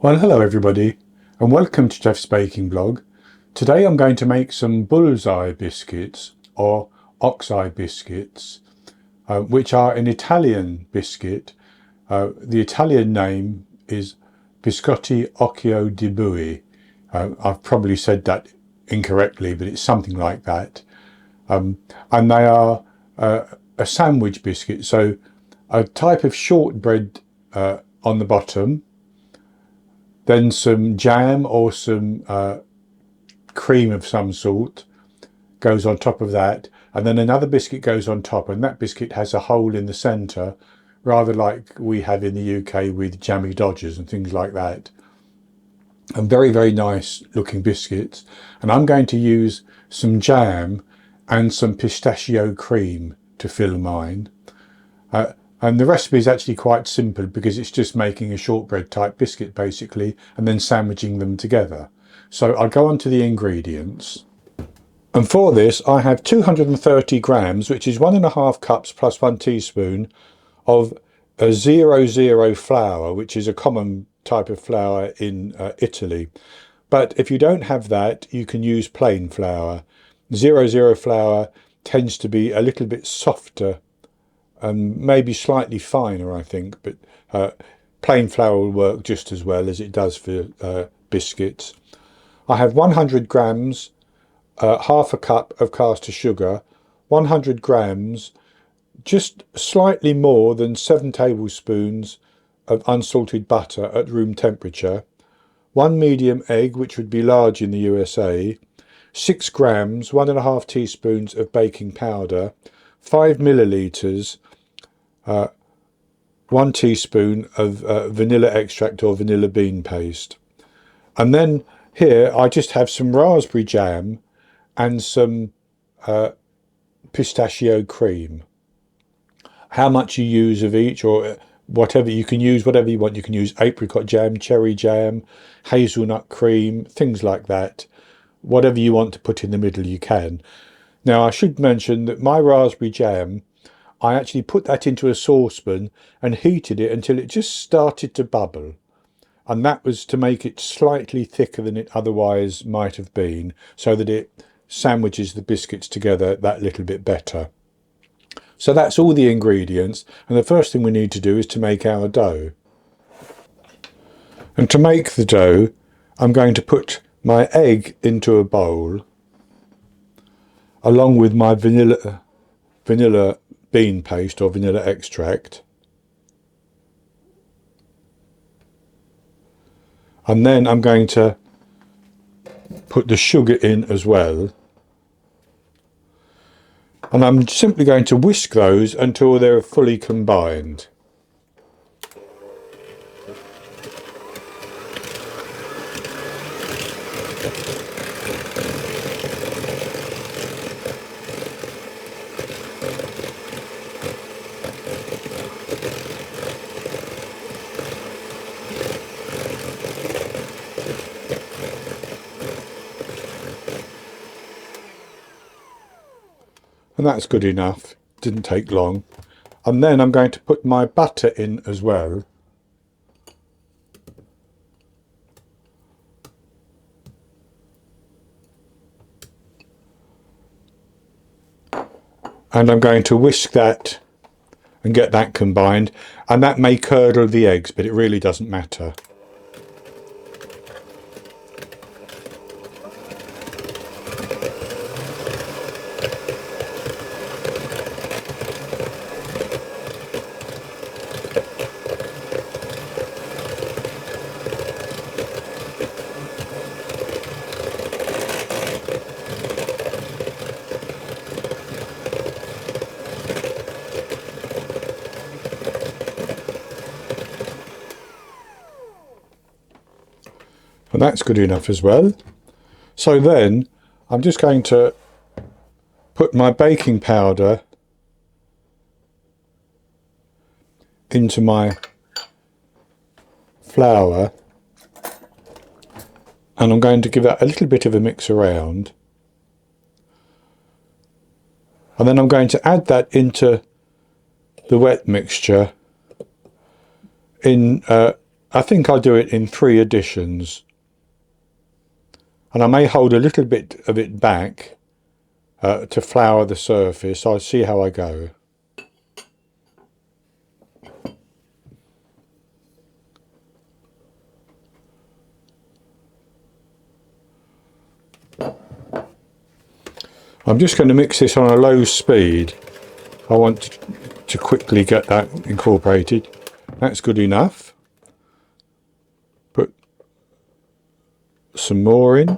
Well, hello everybody, and welcome to Jeff's Baking Blog. Today I'm going to make some bullseye biscuits, or ox-eye biscuits, which are an Italian biscuit. The Italian name is Biscotti Occhio Di Bue. I've probably said that incorrectly, but it's something like that. And they are a sandwich biscuit, so a type of shortbread on the bottom, then some jam or some cream of some sort goes on top of that, and then another biscuit goes on top, and that biscuit has a hole in the centre, rather like we have in the UK with jammy Dodgers and things like that. And very, very nice looking biscuits. And I'm going to use some jam and some pistachio cream to fill mine. And the recipe is actually quite simple because it's just making a shortbread type biscuit basically and then sandwiching them together. So I'll go on to the ingredients. And for this I have 230 grams, which is 1.5 cups plus 1 teaspoon of a 00 flour, which is a common type of flour in Italy. But if you don't have that, you can use plain flour. 00 flour tends to be a little bit softer and maybe slightly finer, I think, but plain flour will work just as well as it does for biscuits. I have 100 grams, half a cup of caster sugar, 100 grams, just slightly more than 7 tablespoons of unsalted butter at room temperature, 1 medium egg, which would be large in the USA, 6 grams, 1.5 teaspoons of baking powder, 5 millilitres, 1 teaspoon of vanilla extract or vanilla bean paste. And then here I just have some raspberry jam and some pistachio cream. How much you use of each, or whatever, you can use whatever you want. You can use apricot jam, cherry jam, hazelnut cream, things like that. Whatever you want to put in the middle you can. Now I should mention that my raspberry jam, I actually put that into a saucepan and heated it until it just started to bubble. And that was to make it slightly thicker than it otherwise might have been, so that it sandwiches the biscuits together that little bit better. So that's all the ingredients, and the first thing we need to do is to make our dough. And to make the dough, I'm going to put my egg into a bowl, along with my vanilla bean paste or vanilla extract. And then I'm going to put the sugar in as well. And I'm simply going to whisk those until they're fully combined. And that's good enough, didn't take long. And then I'm going to put my butter in as well. And I'm going to whisk that and get that combined, and that may curdle the eggs, but it really doesn't matter. And that's good enough as well. So then I'm just going to put my baking powder into my flour, and I'm going to give that a little bit of a mix around, and then I'm going to add that into the wet mixture in I think I'll do it in 3 additions. And I may hold a little bit of it back to flour the surface. I'll see how I go. I'm just going to mix this on a low speed. I want to quickly get that incorporated. That's good enough. Put some more in.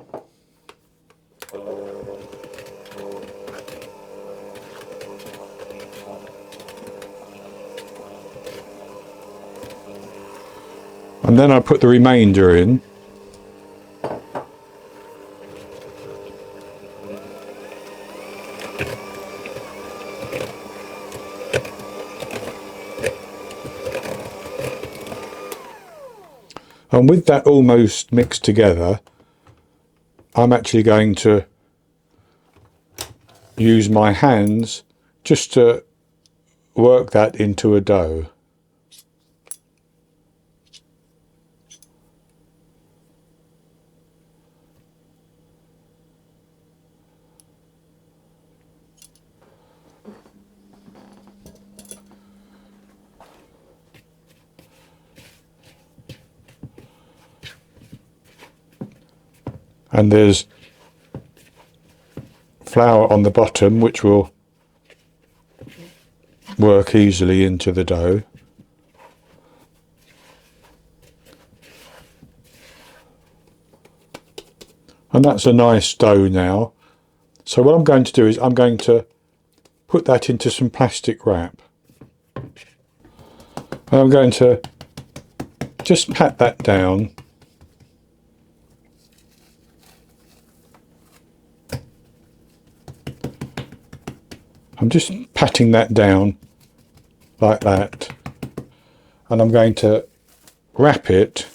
And then I put the remainder in. And with that almost mixed together, I'm actually going to use my hands just to work that into a dough. And there's flour on the bottom which will work easily into the dough. And that's a nice dough now. So what I'm going to do is I'm going to put that into some plastic wrap. And I'm going to just pat that down. I'm just patting that down like that, and I'm going to wrap it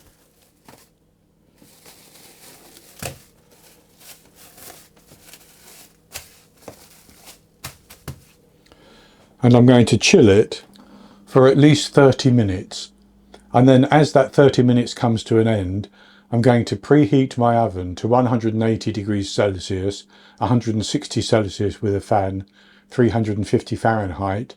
and I'm going to chill it for at least 30 minutes. And then as that 30 minutes comes to an end, I'm going to preheat my oven to 180 degrees Celsius, 160 Celsius with a fan, 350 Fahrenheit,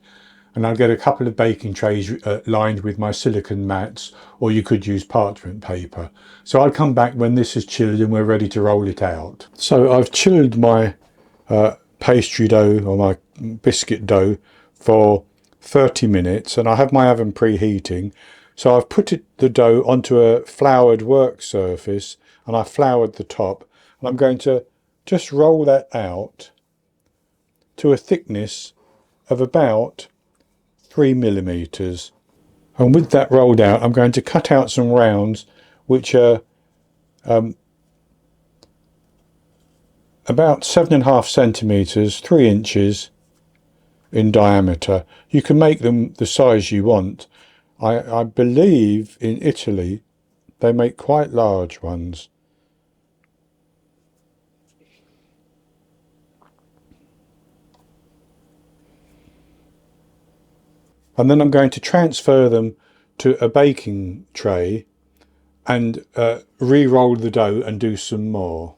and I'll get a couple of baking trays lined with my silicone mats, or you could use parchment paper. So I'll come back when this is chilled and we're ready to roll it out. So I've chilled my pastry dough or my biscuit dough for 30 minutes and I have my oven preheating. So I've put the dough onto a floured work surface and I floured the top, and I'm going to just roll that out to a thickness of about 3 millimeters. And with that rolled out, I'm going to cut out some rounds which are about 7.5 centimeters, 3 inches in diameter. You can make them the size you want. I believe in Italy they make quite large ones. And then I'm going to transfer them to a baking tray and re-roll the dough and do some more.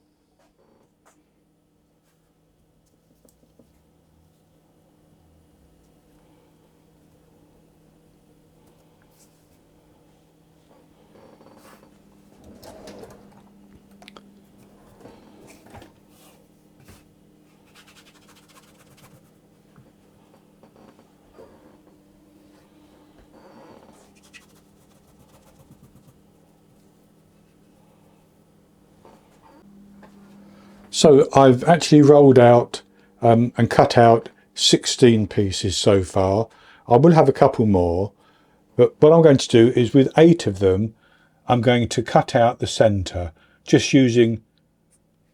So I've actually rolled out and cut out 16 pieces so far. I will have a couple more, but what I'm going to do is with 8 of them, I'm going to cut out the centre, just using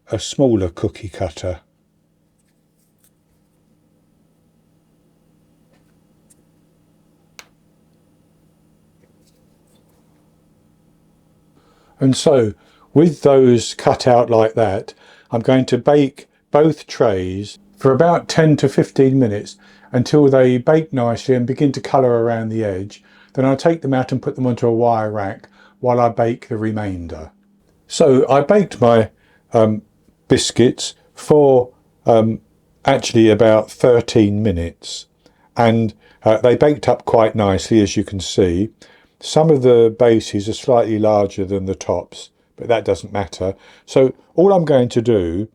a smaller cookie cutter. And so with those cut out like that, I'm going to bake both trays for about 10 to 15 minutes until they bake nicely and begin to colour around the edge. Then I'll take them out and put them onto a wire rack, while I bake the remainder. So I baked my biscuits for actually about 13 minutes, and they baked up quite nicely, as you can see. Some of the bases are slightly larger than the tops, but that doesn't matter. So all I'm going to do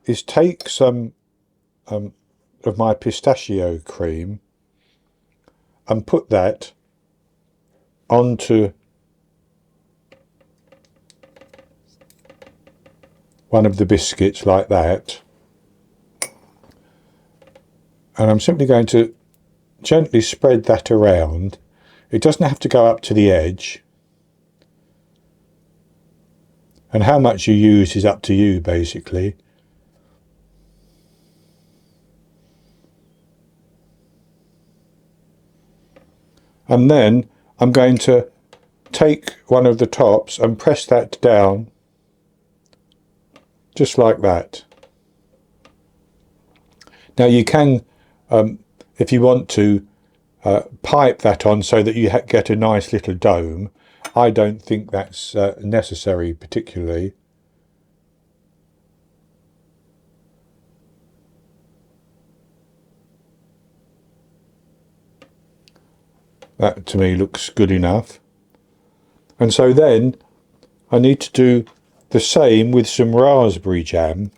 is take some of my pistachio cream and put that onto one of the biscuits like that, and I'm simply going to gently spread that around. It doesn't have to go up to the edge, and how much you use is up to you basically. And then I'm going to take one of the tops and press that down just like that. Now you can, if you want to, pipe that on so that you get a nice little dome. I don't think that's necessary particularly. That to me looks good enough. And so then I need to do the same with some raspberry jam.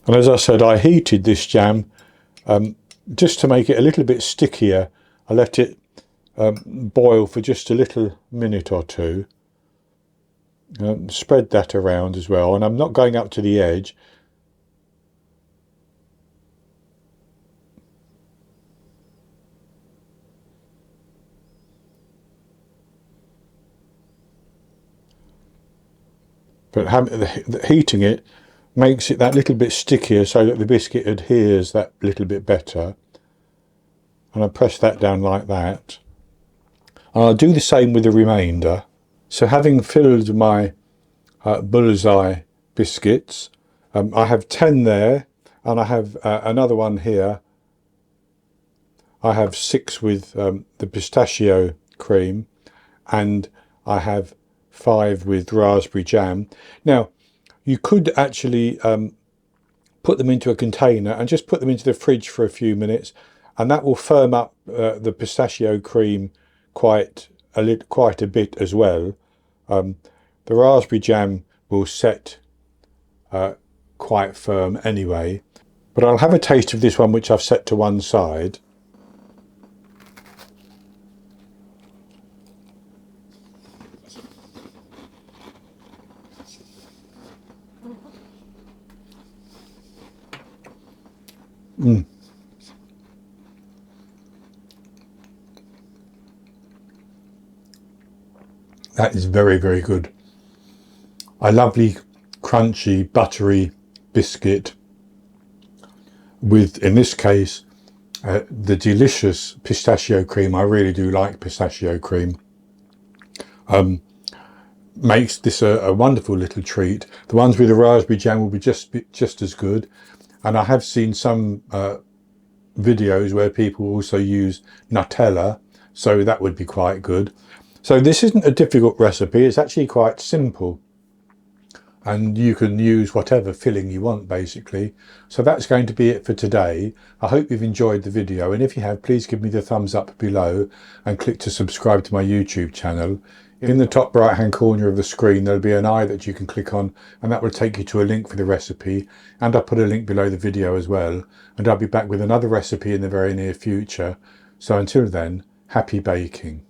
And as I said, I heated this jam just to make it a little bit stickier. I let it boil for just a little minute or two. Spread that around as well, and I'm not going up to the edge. But heating it makes it that little bit stickier so that the biscuit adheres that little bit better. And I press that down like that. And I'll do the same with the remainder. So having filled my bullseye biscuits, I have 10 there, and I have another one here. I have 6 with the pistachio cream, and I have 5 with raspberry jam. Now, you could actually put them into a container and just put them into the fridge for a few minutes, and that will firm up the pistachio cream quite a bit as well. The raspberry jam will set quite firm anyway, but I'll have a taste of this one which I've set to one side. That is very, very good. A lovely, crunchy, buttery biscuit with, in this case, the delicious pistachio cream. I really do like pistachio cream. Makes this a wonderful little treat. The ones with the raspberry jam will be just as good. And I have seen some videos where people also use Nutella, so that would be quite good. So this isn't a difficult recipe, it's actually quite simple. And you can use whatever filling you want basically. So that's going to be it for today. I hope you've enjoyed the video, and if you have, please give me the thumbs up below and click to subscribe to my YouTube channel. In the top right hand corner of the screen there'll be an eye that you can click on, and that will take you to a link for the recipe, and I'll put a link below the video as well. And I'll be back with another recipe in the very near future. So until then, happy baking.